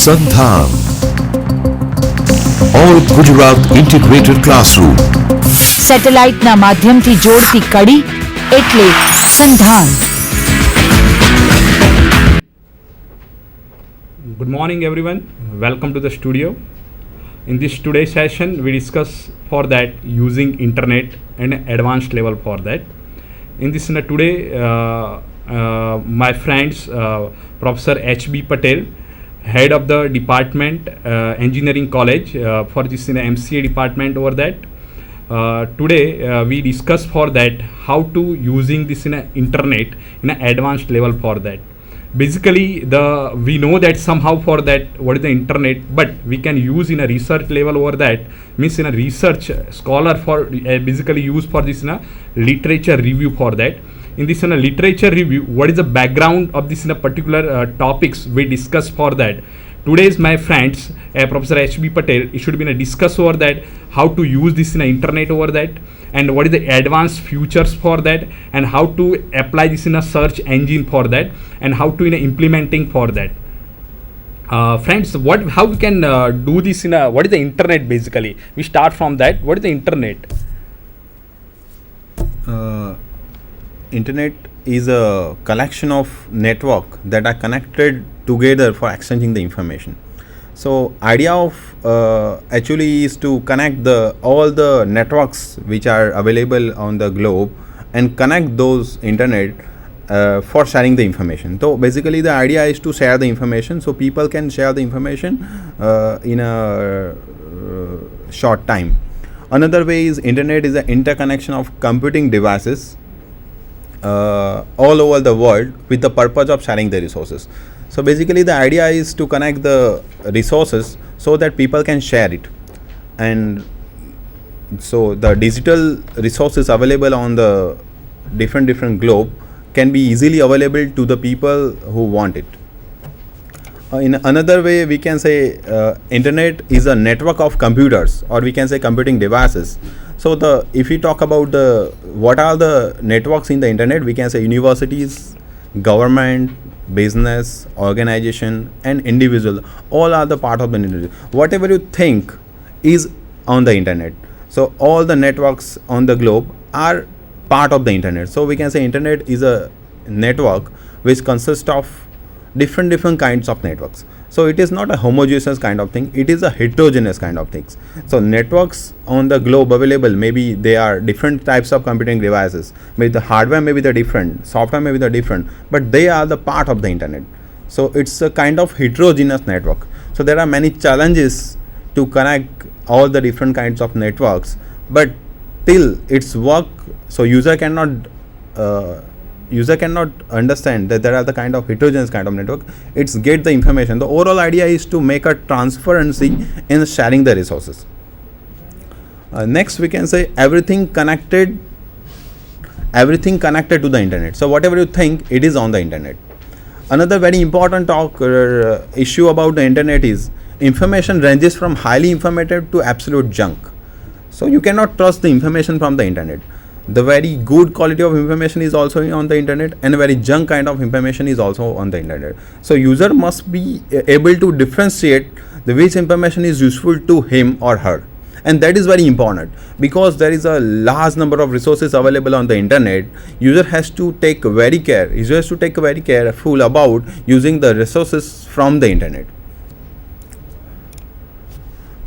SANDHAN, All Gujarat Integrated Classroom. સેટેલાઇટના માધ્યમથી જોડતી કડી એટલે સંધાન. Good morning everyone, welcome to the studio. In this today's session we discuss for that using internet and advanced level for that. In this today my friends Professor H.B. Patel, head of the department engineering college for this in MCA department over that. Today we discuss for that how to using this in a internet in an advanced level for that. Basically we know that somehow for that what is the internet, but we can use in a research level over that, means in a research scholar for basically use for this in a literature review for that. In this in a literature review, what is the background of this in a particular topics we discuss for that. Today's my friends Professor H.B. Patel, it should be in a discuss over that how to use this in a internet over that, and what is the advanced features for that, and how to apply this in a search engine for that, and how to in a implementing for that. Friends, how we can do this in a, what is the internet basically? We start from that. What is the internet? Internet is a collection of network that are connected together for exchanging the information. So idea of actually is to connect all the networks which are available on the globe and connect those internet for sharing the information. So basically the idea is to share the information so people can share the information in a short time. Another way is internet is an interconnection of computing devices all over the world with the purpose of sharing the resources. So basically the idea is to connect the resources so that people can share it, and so the digital resources available on the different globe can be easily available to the people who want it. In another way we can say internet is a network of computers, or we can say computing devices. So if we talk about what are the networks in the internet, we can say universities, government, business, organization and individual, all are the part of the internet. Whatever you think is on the internet. So all the networks on the globe are part of the internet. So we can say internet is a network which consists of different kinds of networks. So it is not a homogeneous kind of thing, it is a heterogeneous kind of things. So networks on the globe available, maybe they are different types of computing devices, maybe the hardware may be the different, software may be the different, but they are the part of the internet. So it's a kind of heterogeneous network. So there are many challenges to connect all the different kinds of networks, but till it's work, so user cannot understand that there are the kind of heterogeneous kind of network. It's get the information. The overall idea is to make a transparency in sharing the resources. Next we can say everything connected to the internet. So whatever you think, it is on the internet. Another very important issue about the internet is information ranges from highly informative to absolute junk. So you cannot trust the information from the internet. The very good quality of information is also on the internet, and a very junk kind of information is also on the internet. So user must be able to differentiate which information is useful to him or her, and that is very important because there is a large number of resources available on the internet. User has to take very careful about using the resources from the internet.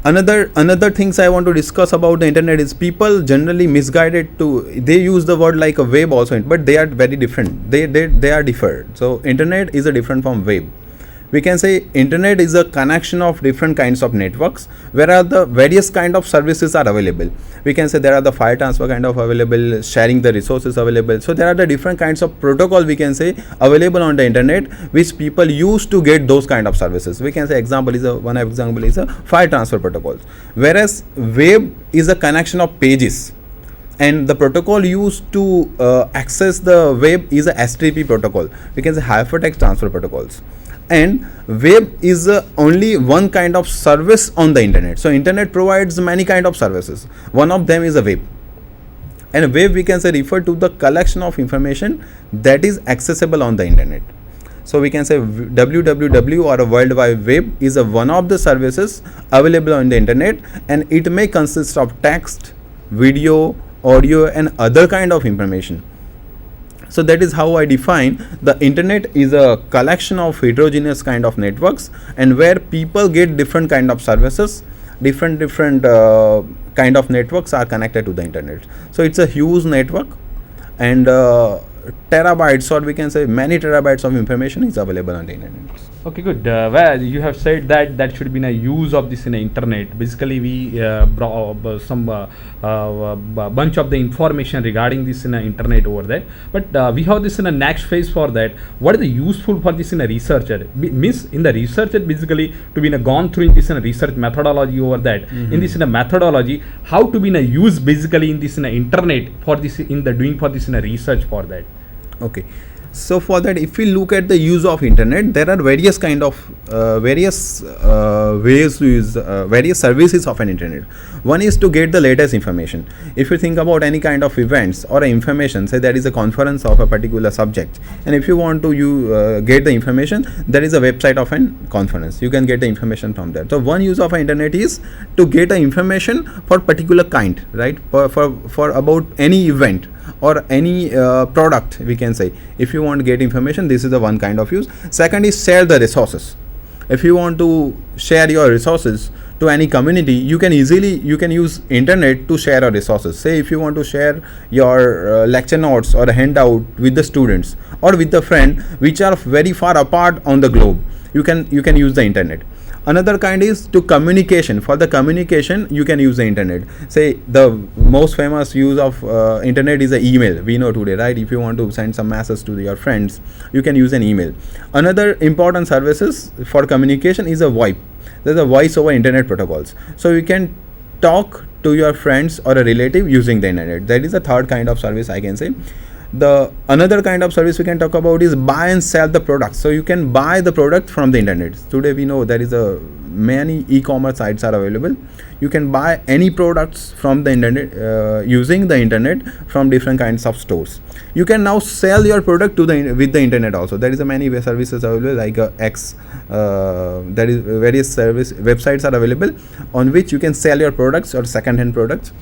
Another things I want to discuss about the internet is people generally misguided they use the word like a web also, but they are very different. They are different. So internet is a different from web. We can say internet is a connection of different kinds of networks where are the various kind of services are available. We can say there are the file transfer kind of available, sharing the resources available. So there are the different kinds of protocol we can say available on the internet which people use to get those kind of services. We can say one example is a file transfer protocols, whereas web is a connection of pages, and the protocol used to access the web is a HTTP protocol. We can say hypertext transfer protocols. And web is only one kind of service on the internet. So internet provides many kind of services. One of them is a web. And web we can say refer to the collection of information that is accessible on the internet. So we can say www or a World Wide Web is a one of the services available on the internet, and it may consist of text, video, audio and other kind of information. So that is how I define the internet is a collection of heterogeneous kind of networks, and where people get different kind of services, different kind of networks are connected to the internet. So it's a huge network, and terabytes, or we can say many terabytes of information is available on the internet. Okay, good. Well, you have said that that should be a use of this in the internet. Basically, we brought some bunch of the information regarding this in the internet over there. But we have this in a next phase for that. What is the useful for this in a researcher? Means in the researcher basically to be in a gone through in this in a research methodology over that. In this in a methodology, how to be in a use basically in this in a internet for this in the doing for this in a research for that. Okay. So for that, if we look at the use of internet, there are various kind of ways to use various services of an internet. One is to get the latest information. If you think about any kind of events or information, say there is a conference of a particular subject, and if you want to get the information, there is a website of an conference. You can get the information from there. So one use of an internet is to get the information for particular kind, right? For about any event or any product, we can say. If you want to get information, this is the one kind of use. Second is share the resources. If you want to share your resources to any community, you can use internet to share your resources. Say if you want to share your lecture notes or a handout with the students or with a friend which are very far apart on the globe, you can use the internet. Another kind is to communication. For the communication, you can use the internet. Say the most famous use of internet is the email. We know today, right? If you want to send some message to your friends, you can use an email. Another important services for communication is a VoIP. There's a voice over internet protocols. So you can talk to your friends or a relative using the internet. That is the third kind of service I can say. The another kind of service we can talk about is buy and sell the products. So you can buy the product from the internet. Today we know there is many e-commerce sites are available. You can buy any products from the internet using the internet from different kinds of stores. You can now sell your product with the internet also. There is a many services available like X. There is various websites are available on which you can sell your products or second-hand products.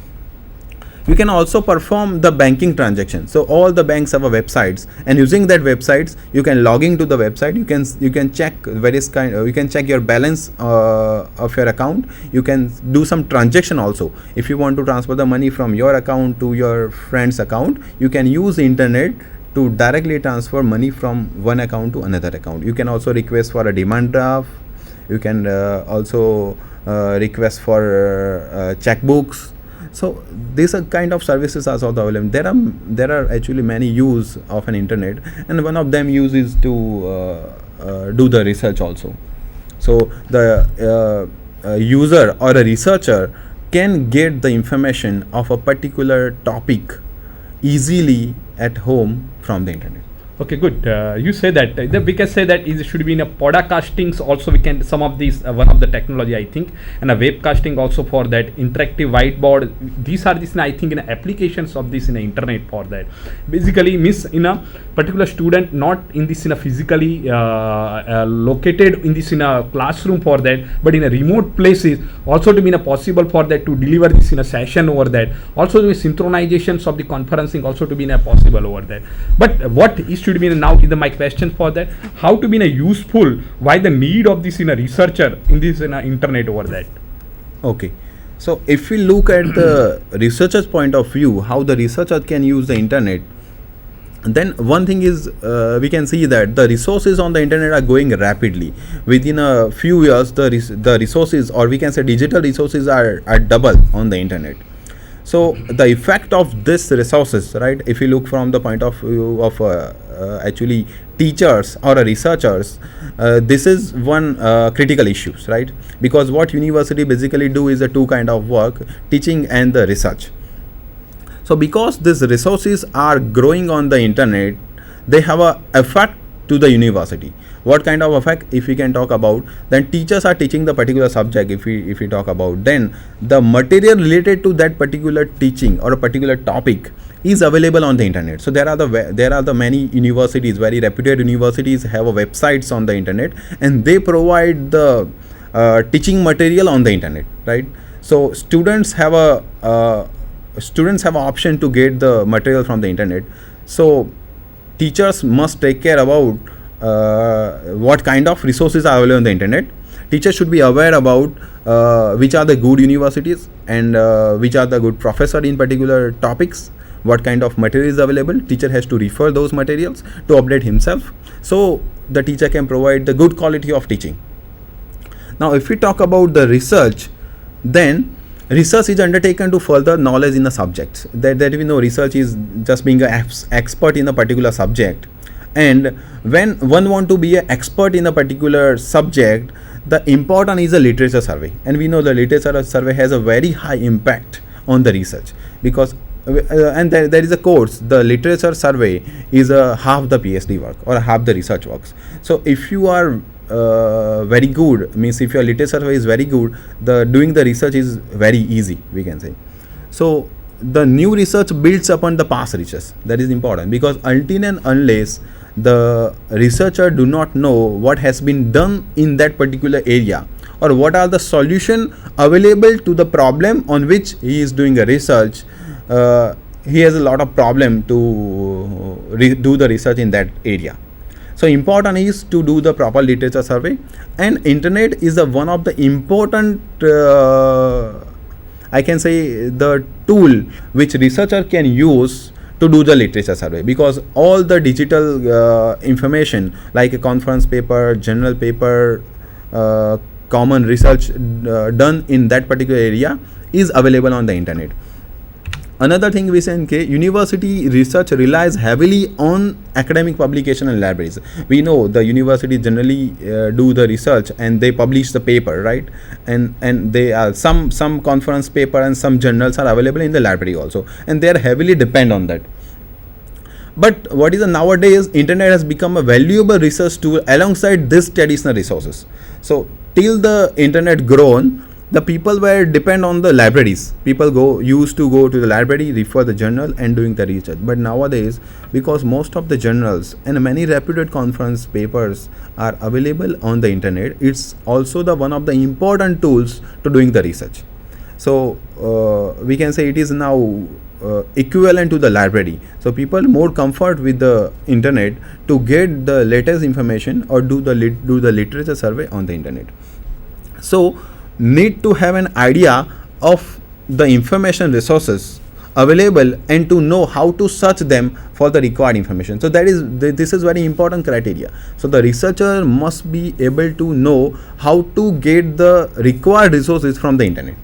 You can also perform the banking transaction. So all the banks have a websites, and using that websites, you can log into the website. You can check various kind. You can check your balance of your account. You can do some transaction also. If you want to transfer the money from your account to your friend's account, you can use the internet to directly transfer money from one account to another account. You can also request for a demand draft. You can also request for checkbooks. So these are kind of services are also available. There are actually many use of an internet, and one of them use is to do the research also. So the user or a researcher can get the information of a particular topic easily at home from the internet. Okay, good. You say that we can say that it should be in a podcastings also. We can some of these one of the technology I think, and a webcasting also for that interactive whiteboard. These are this I think in applications of this in the internet for that. Basically, means in a particular student not in this in a physically located in this in a classroom for that, but in a remote places also to be in a possible for that to deliver this in a session over that. Also the synchronizations of the conferencing also to be in a possible over that. But what is should be now is my question for that, how to be in a useful, why the need of this in a researcher in this in a internet over that. Okay, so if we look at the researcher's point of view, how the researcher can use the internet, then one thing is we can see that the resources on the internet are growing rapidly. Within a few years, the resources, or we can say digital resources are double on the internet. So the effect of this resources, right, if you look from the point of view of actually teachers or researchers, this is one critical issues, right? Because what university basically do is a two kind of work, teaching and the research. So because these resources are growing on the internet, they have a effect to the university. What kind of effect, if we can talk about, then teachers are teaching the particular subject. If we talk about, then the material related to that particular teaching or a particular topic is available on the internet. So there are the many universities, very reputed universities, have a websites on the internet, and they provide the teaching material on the internet, right? So students have a option to get the material from the internet. So teachers must take care about what kind of resources are available on the internet. Teachers should be aware about which are the good universities and which are the good professor in particular topics, what kind of material is available. Teacher has to refer those materials to update himself, so the teacher can provide the good quality of teaching. Now if we talk about the research, then research is undertaken to further knowledge in a subject. That we know research is just being an expert in a particular subject, and when one want to be an expert in a particular subject, the important is a literature survey, and we know the literature survey has a very high impact on the research, because and there is a course, the literature survey is half the PhD work or half the research works. So if you are very good, means if your literature survey is very good, the doing the research is very easy, we can say. So the new research builds upon the past research. That is important, because until and unless the researcher do not know what has been done in that particular area, or what are the solution available to the problem on which he is doing a research, he has a lot of problem to do the research in that area. So important is to do the proper literature survey, and internet is one of the important I can say the tool which researcher can use to do the literature survey, because all the digital information like a conference paper, journal paper, common research done in that particular area is available on the internet. Another thing we say, university research relies heavily on academic publication and libraries. We know the university generally do the research and they publish the paper, right? And they are some conference paper and some journals are available in the library also, and they are heavily depend on that. But what is nowadays, internet has become a valuable research tool alongside these traditional resources. So till the internet grown, the people were depend on the libraries. People used to go to the library, refer the journal and doing the research. But nowadays, because most of the journals and many reputed conference papers are available on the internet, it's also the one of the important tools to doing the research. So we can say it is now equivalent to the library. So people more comfort with the internet to get the latest information or do the literature survey on the internet. So need to have an idea of the information resources available and to know how to search them for the required information. So this is very important criteria. So the researcher must be able to know how to get the required resources from the internet.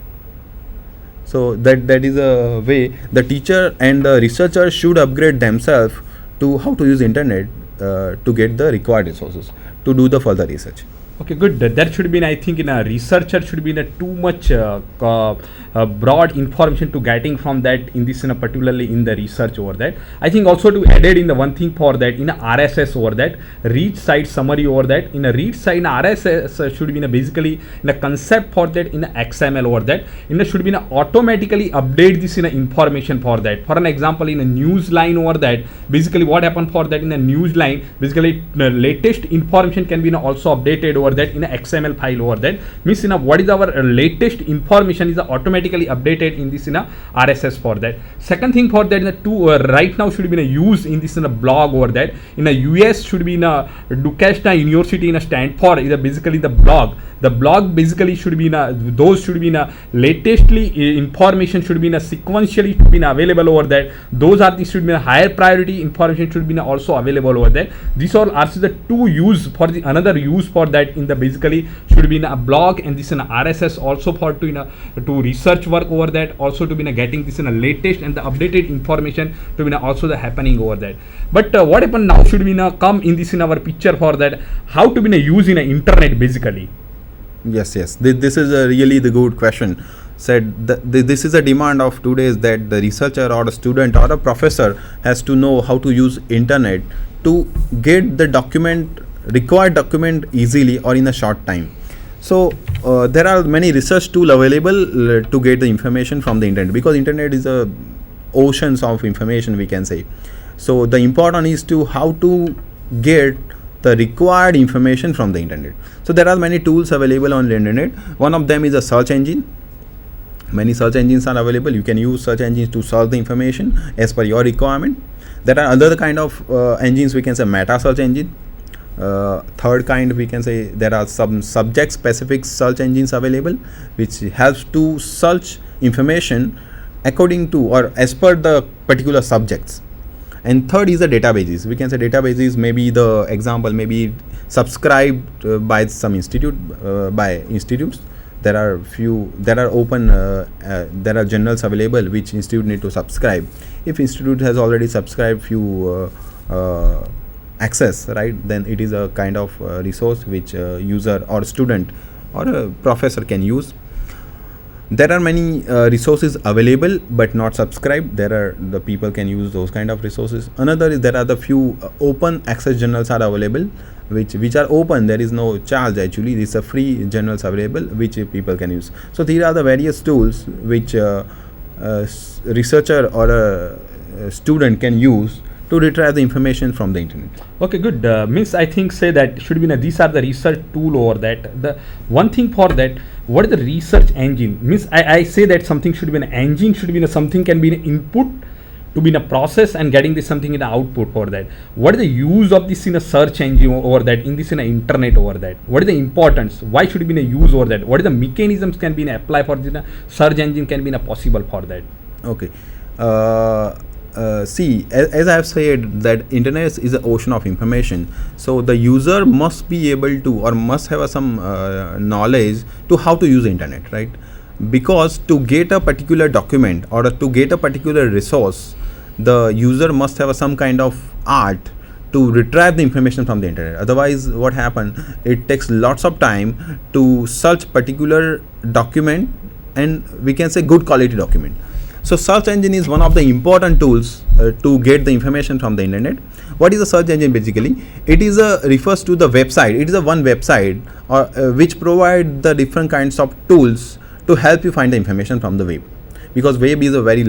So that is a way the teacher and the researcher should upgrade themselves to how to use internet to get the required resources to do the further research. Okay, good. That should be, I think, in a researcher should be in a too much broad information to getting from that in this, particularly in the research over that. I think also to added in the one thing for that in a RSS over that, read site summary over that. In a read site in RSS should be in a basically in a concept for that in a XML over that. In a should be in a automatically update this in a information for that. For an example, in a news line over that, basically what happened for that in a news line, basically the latest information can be also updated over that in a XML file over that. Means what is our latest information is automatically updated in this in a RSS for that. Second thing for that in a right now should be in a use in this in a blog over that. In a US should be in a Duquesne University in a Stanford is basically the blog. The blog basically should be in a those should be in a latestly information should be in a sequentially should be available over that. Those are the should be a higher priority information should be also available over there. These all are the two use for the another use for that in the basically should be in a blog, and this in a RSS also for to research work over that, also to be getting this in a latest and the updated information to be also the happening over that. But what happened now should be come in this in our picture for that how to be use in a internet basically. Yes, this is really the good question. said that this is a demand of today's, that the researcher or a student or a professor has to know how to use internet to get the required document easily or in a short time. So there are many research tools available to get the information from the internet, because internet is a oceans of information, we can say. So the important is to how to get the required information from the internet. So there are many tools available on the internet. One of them is a search engine. Many search engines are available. You can use search engines to search the information as per your requirement. There are other kind of engines, we can say meta search engine. Third kind, we can say there are some subject specific search engines available, which helps to search information according to or as per the particular subjects. And third is the databases. We can say databases, maybe the example, maybe subscribed by some by institutes. There are open, there are journals available which institute need to subscribe. If institute has already subscribed few access, right, then it is a kind of resource which user or student or a professor can use. There are many resources available but not subscribed. The people can use those kind of resources. Another is there are the few open access journals are available, which are open. There is no charge actually. These are free journals available which people can use. So these are the various tools which researcher or a student can use to retrieve the information from the internet. Okay, good. Means I think say that should be these are the research tool over that. The one thing for that, what is the research engine? Means I say that something should be an engine, should be something can be an input to be in a process and getting this something in an output for that. What is the use of this in a search engine over that, in this in a internet over that? What is the importance? Why should it be in a use over that? What is the mechanisms can be in apply for this search engine can be in a possible for that? Okay. See, as I have said, that internet is an ocean of information. So the user must be able to or must have some knowledge to how to use internet, right? Because to get a particular document or to get a particular resource, the user must have some kind of art to retrieve the information from the internet. Otherwise, what happens? It takes lots of time to search particular document, and we can say good quality document. So search engine is one of the important tools to get the information from the internet. What is a search engine basically? It is refers to the website. It is a one website which provide the different kinds of tools to help you find the information from the web, because web is a very